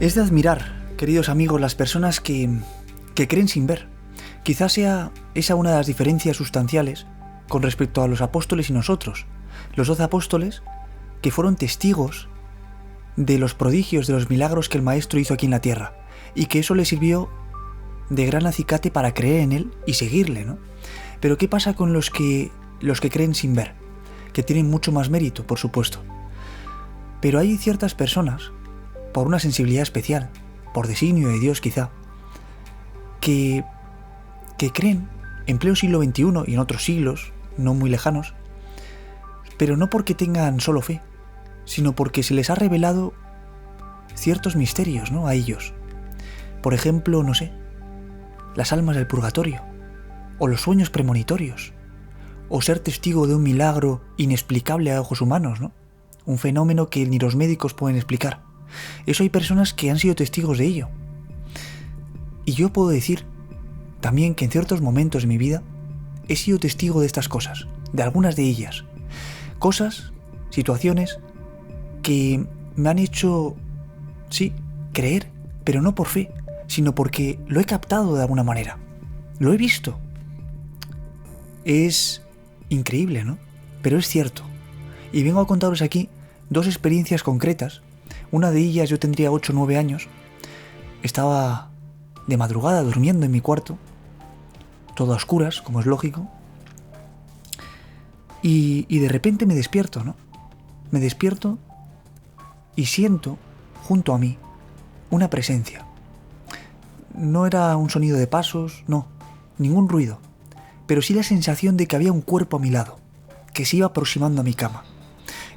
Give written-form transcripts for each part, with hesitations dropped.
Es de admirar, queridos amigos, las personas que creen sin ver. Quizás sea esa una de las diferencias sustanciales con respecto a los apóstoles y nosotros. Los 12 apóstoles que fueron testigos de los prodigios, de los milagros que el Maestro hizo aquí en la tierra, y que eso les sirvió de gran acicate para creer en él y seguirle, ¿no? Pero ¿qué pasa con los que creen sin ver? Que tienen mucho más mérito, por supuesto. Pero hay ciertas personas, por una sensibilidad especial, por designio de Dios quizá, que creen en pleno siglo XXI y en otros siglos, no muy lejanos, pero no porque tengan solo fe, sino porque se les ha revelado ciertos misterios, ¿no?, a ellos. Por ejemplo, no sé, las almas del purgatorio, o los sueños premonitorios, o ser testigo de un milagro inexplicable a ojos humanos, ¿no? Un fenómeno que ni los médicos pueden explicar. Eso hay personas que han sido testigos de ello. Y yo puedo decir también que en ciertos momentos de mi vida he sido testigo de estas cosas, de algunas de ellas. Cosas, situaciones que me han hecho, sí, creer, pero no por fe, sino porque lo he captado de alguna manera. Lo he visto. Es increíble, ¿no? Pero es cierto. Y vengo a contaros aquí dos experiencias concretas. Una de ellas yo tendría 8 o 9 años. Estaba de madrugada durmiendo en mi cuarto, todo a oscuras, como es lógico. Y de repente me despierto, ¿no? Me despierto y siento junto a mí una presencia. No era un sonido de pasos, no, ningún ruido, pero sí la sensación de que había un cuerpo a mi lado, que se iba aproximando a mi cama.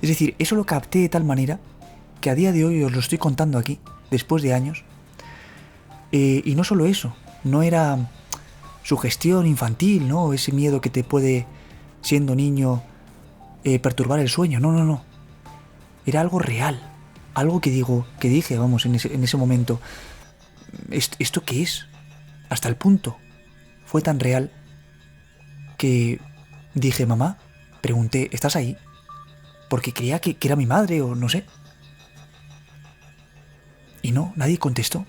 Es decir, eso lo capté de tal manera que a día de hoy os lo estoy contando aquí, después de años. Y no solo eso, no era sugestión infantil, ¿no? Ese miedo que te puede, siendo niño, perturbar el sueño. No. Era algo real, algo que dije, vamos, en ese momento. ¿Esto qué es? Hasta el punto fue tan real que dije, mamá, pregunté, ¿estás ahí? Porque creía que era mi madre o no sé. Y no, nadie contestó.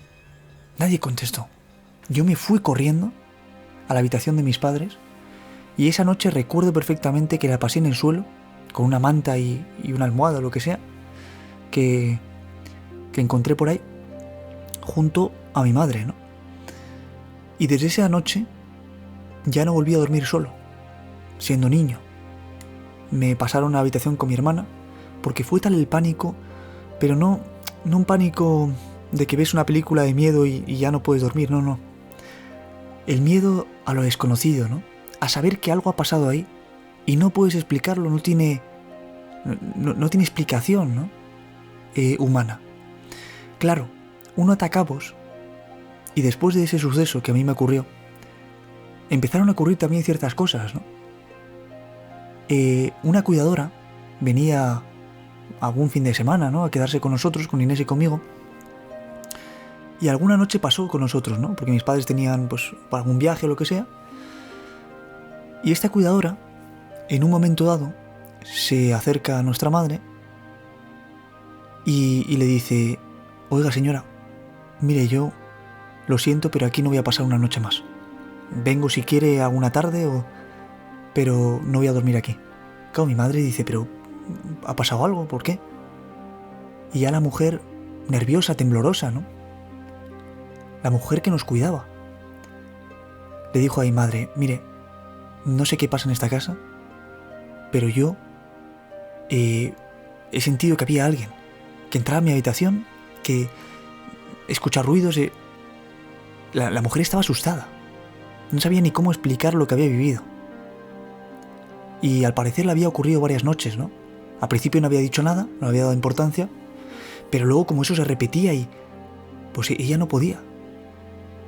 Yo me fui corriendo a la habitación de mis padres y esa noche recuerdo perfectamente que la pasé en el suelo con una manta y una almohada o lo que sea que encontré por ahí junto a mi madre, ¿no? Y desde esa noche ya no volví a dormir solo, siendo niño. Me pasaron a la habitación con mi hermana porque fue tal el pánico, pero no un pánico de que ves una película de miedo y ya no puedes dormir, no. El miedo a lo desconocido, ¿no? A saber que algo ha pasado ahí y no puedes explicarlo, no tiene explicación, ¿no? Humana. Claro, uno ata cabos y después de ese suceso que a mí me ocurrió, empezaron a ocurrir también ciertas cosas, ¿no? Una cuidadora venía algún fin de semana, ¿no?, a quedarse con nosotros, con Inés y conmigo, y alguna noche pasó con nosotros, ¿no?, porque mis padres tenían, pues, algún viaje o lo que sea, y esta cuidadora, en un momento dado, se acerca a nuestra madre y le dice, oiga señora, mire, yo lo siento, pero aquí no voy a pasar una noche más. Vengo si quiere alguna tarde pero no voy a dormir aquí. Claro, mi madre dice, pero ¿ha pasado algo? ¿Por qué? Y ya la mujer, nerviosa, temblorosa, ¿no? La mujer que nos cuidaba, le dijo a mi madre, mire, no sé qué pasa en esta casa, pero yo he sentido que había alguien que entraba a mi habitación, que escuchaba ruidos. La mujer estaba asustada. No sabía ni cómo explicar lo que había vivido. Y al parecer le había ocurrido varias noches, ¿no? Al principio no había dicho nada, no había dado importancia, pero luego como eso se repetía y pues ella no podía.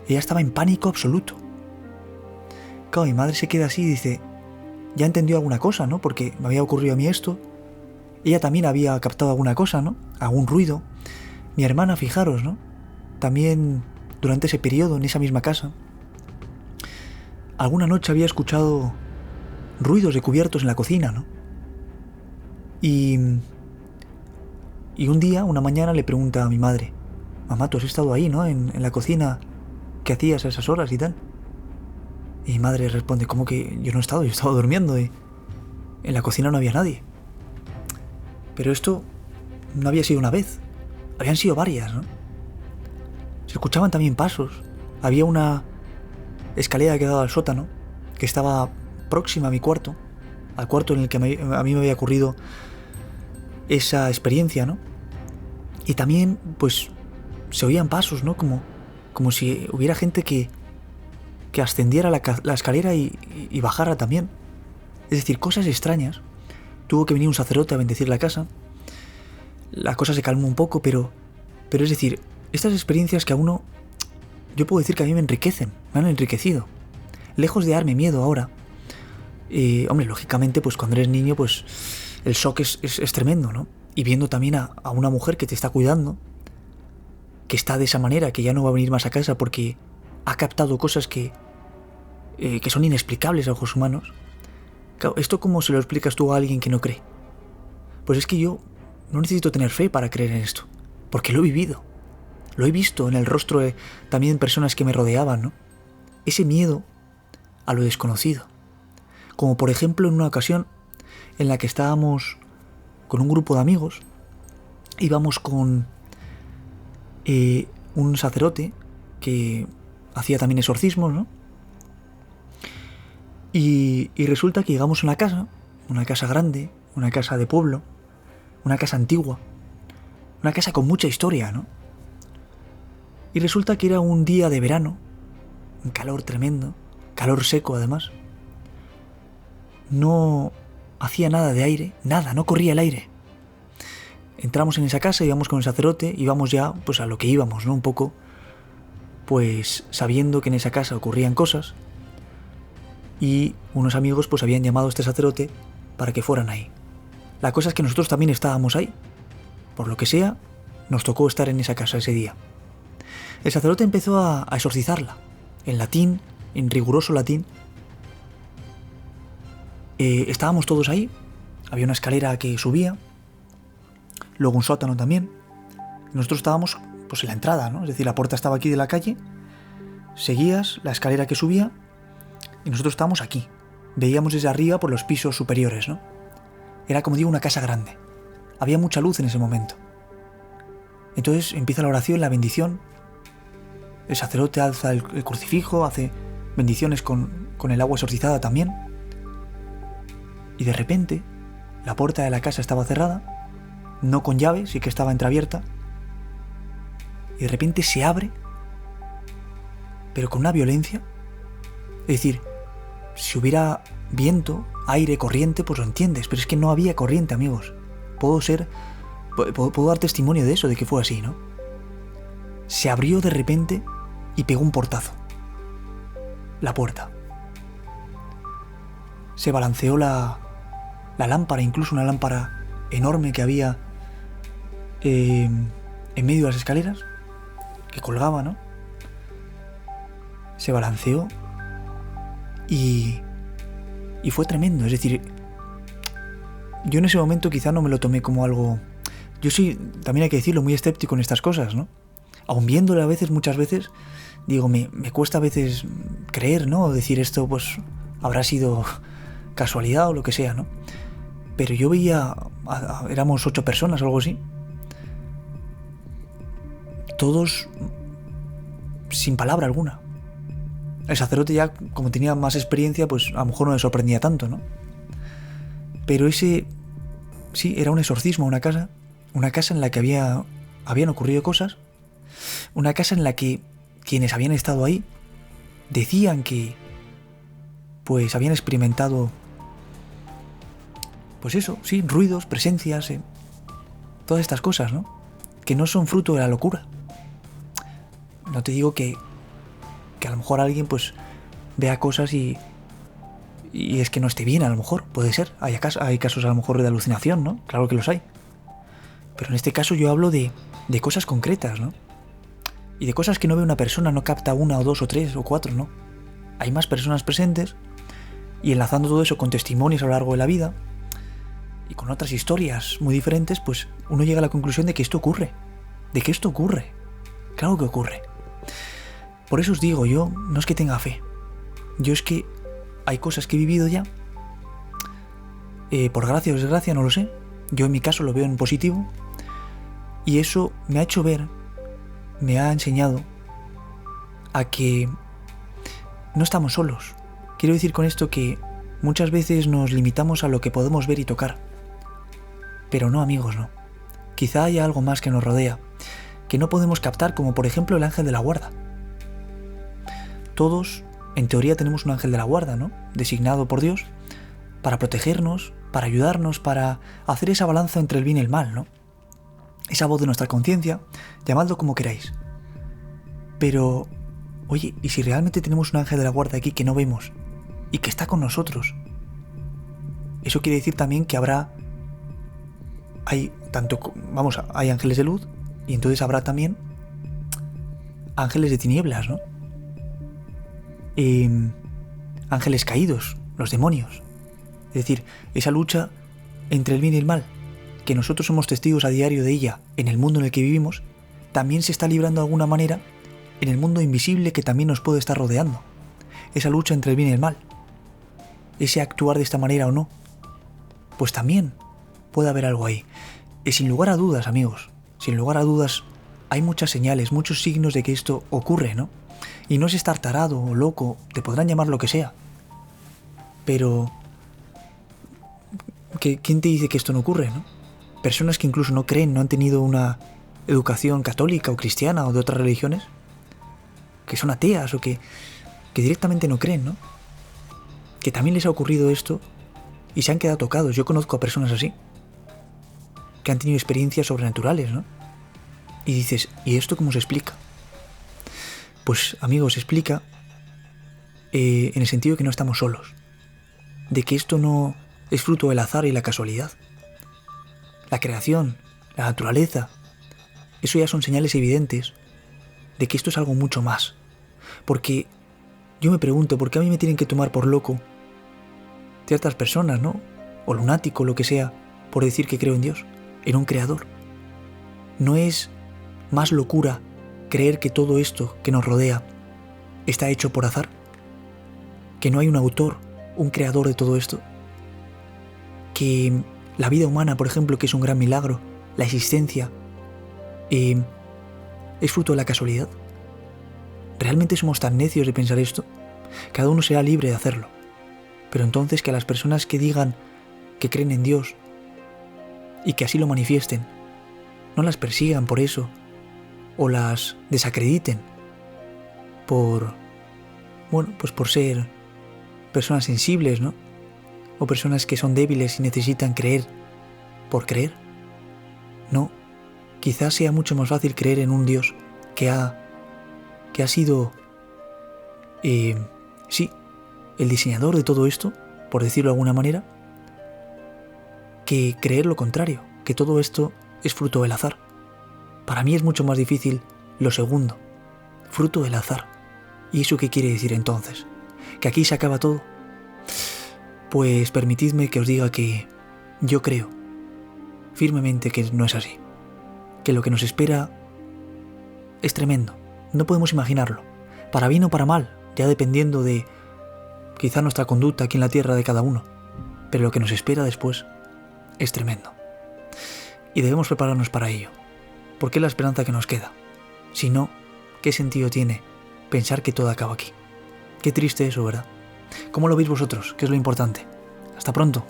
Ella estaba en pánico absoluto. Claro, mi madre se queda así y dice, ya entendió alguna cosa, ¿no? Porque me había ocurrido a mí esto. Ella también había captado alguna cosa, ¿no? Algún ruido. Mi hermana, fijaros, ¿no? También durante ese periodo, en esa misma casa, alguna noche había escuchado ruidos de cubiertos en la cocina, ¿no? Y un día, una mañana, le pregunta a mi madre, mamá, tú has estado ahí, ¿no? En la cocina. ¿Qué hacías a esas horas y tal? Y mi madre responde, ¿cómo que yo no he estado? Yo estaba durmiendo y en la cocina no había nadie. Pero esto no había sido una vez, habían sido varias, ¿no? Se escuchaban también pasos. Había una escalera que daba al sótano, que estaba próxima a mi cuarto, al cuarto en el que a mí me había ocurrido esa experiencia, ¿no? Y también, pues, se oían pasos, ¿no? Como si hubiera gente que ascendiera la escalera y bajara también. Es decir, cosas extrañas. Tuvo que venir un sacerdote a bendecir la casa. La cosa se calmó un poco, pero es decir, estas experiencias que a uno, yo puedo decir que a mí me enriquecen, me han enriquecido. Lejos de darme miedo ahora, hombre, lógicamente, pues cuando eres niño, pues el shock es tremendo, ¿no? Y viendo también a una mujer que te está cuidando, que está de esa manera, que ya no va a venir más a casa porque ha captado cosas que son inexplicables a ojos humanos. Claro, ¿esto cómo se lo explicas tú a alguien que no cree? Pues es que yo no necesito tener fe para creer en esto, porque lo he vivido. Lo he visto en el rostro de también personas que me rodeaban, ¿no? Ese miedo a lo desconocido. Como por ejemplo en una ocasión en la que estábamos con un grupo de amigos, íbamos con un sacerdote que hacía también exorcismos, ¿no? Y resulta que llegamos a una casa grande, una casa de pueblo, una casa antigua, una casa con mucha historia, ¿no? Y resulta que era un día de verano, un calor tremendo, calor seco además. No hacía nada de aire, nada, no corría el aire. Entramos en esa casa, íbamos con el sacerdote, íbamos ya pues a lo que íbamos, ¿no? Un poco, pues sabiendo que en esa casa ocurrían cosas y unos amigos pues habían llamado a este sacerdote para que fueran ahí. La cosa es que nosotros también estábamos ahí. Por lo que sea, nos tocó estar en esa casa ese día. El sacerdote empezó a exorcizarla, en latín, en riguroso latín. Estábamos todos ahí, había una escalera que subía, luego un sótano también. Nosotros estábamos pues en la entrada, ¿no? Es decir, la puerta estaba aquí de la calle, seguías la escalera que subía y nosotros estábamos aquí. Veíamos desde arriba por los pisos superiores, ¿no? Era, como digo, una casa grande. Había mucha luz en ese momento. Entonces empieza la oración, la bendición. El sacerdote alza el crucifijo, hace bendiciones con el agua exorcizada también. Y de repente, la puerta de la casa estaba cerrada, no con llave, sí que estaba entreabierta. Y de repente se abre, pero con una violencia. Es decir, si hubiera viento, aire, corriente, pues lo entiendes, pero es que no había corriente, amigos. Puedo dar testimonio de eso, de que fue así, ¿no? Se abrió de repente y pegó un portazo. La puerta. Se balanceó la lámpara, incluso una lámpara enorme que había en medio de las escaleras, que colgaba, ¿no? Se balanceó y fue tremendo. Es decir, yo en ese momento quizá no me lo tomé como algo... Yo sí, también hay que decirlo, muy escéptico en estas cosas, ¿no? Aun viéndole a veces, muchas veces, digo, me cuesta a veces creer, ¿no? Decir esto, pues, habrá sido casualidad o lo que sea, ¿no? Pero yo veía, éramos 8 personas o algo así, todos sin palabra alguna. El sacerdote ya, como tenía más experiencia, pues a lo mejor no le sorprendía tanto, ¿no? Pero ese, sí, era un exorcismo, una casa en la que habían ocurrido cosas, una casa en la que quienes habían estado ahí decían que pues habían experimentado, pues eso, sí, ruidos, presencias, todas estas cosas, ¿no? Que no son fruto de la locura. No te digo que a lo mejor alguien pues vea cosas y es que no esté bien, a lo mejor, puede ser. Hay casos a lo mejor de alucinación, ¿no? Claro que los hay. Pero en este caso yo hablo de cosas concretas, ¿no? Y de cosas que no ve una persona, no capta una o dos o tres o cuatro, ¿no? Hay más personas presentes y enlazando todo eso con testimonios a lo largo de la vida y con otras historias muy diferentes, pues uno llega a la conclusión de que esto ocurre. Claro que ocurre. Por eso os digo, yo no es que tenga fe. Yo es que hay cosas que he vivido ya. Por gracia o desgracia, no lo sé. Yo en mi caso lo veo en positivo. Y eso me ha hecho ver, me ha enseñado a que no estamos solos. Quiero decir con esto que muchas veces nos limitamos a lo que podemos ver y tocar. Pero no, amigos, no. Quizá haya algo más que nos rodea, que no podemos captar, como por ejemplo el ángel de la guarda. Todos, en teoría, tenemos un ángel de la guarda, ¿no? Designado por Dios para protegernos, para ayudarnos, para hacer esa balanza entre el bien y el mal, ¿no? Esa voz de nuestra conciencia, llamadlo como queráis. Pero, oye, ¿y si realmente tenemos un ángel de la guarda aquí que no vemos y que está con nosotros? Eso quiere decir también que hay ángeles de luz y entonces habrá también ángeles de tinieblas, ¿no? Ángeles caídos, los demonios. Es decir, esa lucha entre el bien y el mal, que nosotros somos testigos a diario de ella en el mundo en el que vivimos, también se está librando de alguna manera en el mundo invisible que también nos puede estar rodeando. Esa lucha entre el bien y el mal, ese actuar de esta manera o no, pues también puede haber algo ahí. Y sin lugar a dudas, amigos, sin lugar a dudas, hay muchas señales, muchos signos de que esto ocurre, ¿no? Y no es estar tarado o loco, te podrán llamar lo que sea. Pero ¿quién te dice que esto no ocurre, no? Personas que incluso no creen, no han tenido una educación católica o cristiana o de otras religiones, que son ateas o que directamente no creen, ¿no? Que también les ha ocurrido esto y se han quedado tocados. Yo conozco a personas así, que han tenido experiencias sobrenaturales, ¿no? Y dices, ¿y esto cómo se explica? Pues, amigos, se explica en el sentido de que no estamos solos, de que esto no es fruto del azar y la casualidad. La creación, la naturaleza, eso ya son señales evidentes de que esto es algo mucho más. Porque yo me pregunto, ¿por qué a mí me tienen que tomar por loco ciertas personas, ¿no? O lunático, lo que sea, por decir que creo en Dios, en un creador? ¿No es más locura creer que todo esto que nos rodea está hecho por azar? ¿Que no hay un autor, un creador de todo esto? ¿Que la vida humana, por ejemplo, que es un gran milagro, la existencia, es fruto de la casualidad? ¿Realmente somos tan necios de pensar esto? Cada uno será libre de hacerlo. Pero entonces que a las personas que digan que creen en Dios y que así lo manifiesten, no las persigan por eso o las desacrediten por ser personas sensibles, ¿no? O personas que son débiles y necesitan creer por creer. No, quizás sea mucho más fácil creer en un Dios que ha sido, el diseñador de todo esto, por decirlo de alguna manera, que creer lo contrario, que todo esto es fruto del azar. Para mí es mucho más difícil lo segundo, fruto del azar. ¿Y eso qué quiere decir entonces? ¿Que aquí se acaba todo? Pues permitidme que os diga que yo creo firmemente que no es así, que lo que nos espera es tremendo, no podemos imaginarlo, para bien o para mal, ya dependiendo de quizá nuestra conducta aquí en la tierra de cada uno, pero lo que nos espera después es tremendo. Y debemos prepararnos para ello, porque es la esperanza que nos queda. Si no, ¿qué sentido tiene pensar que todo acaba aquí? Qué triste eso, ¿verdad? ¿Cómo lo veis vosotros? ¿Qué es lo importante? Hasta pronto.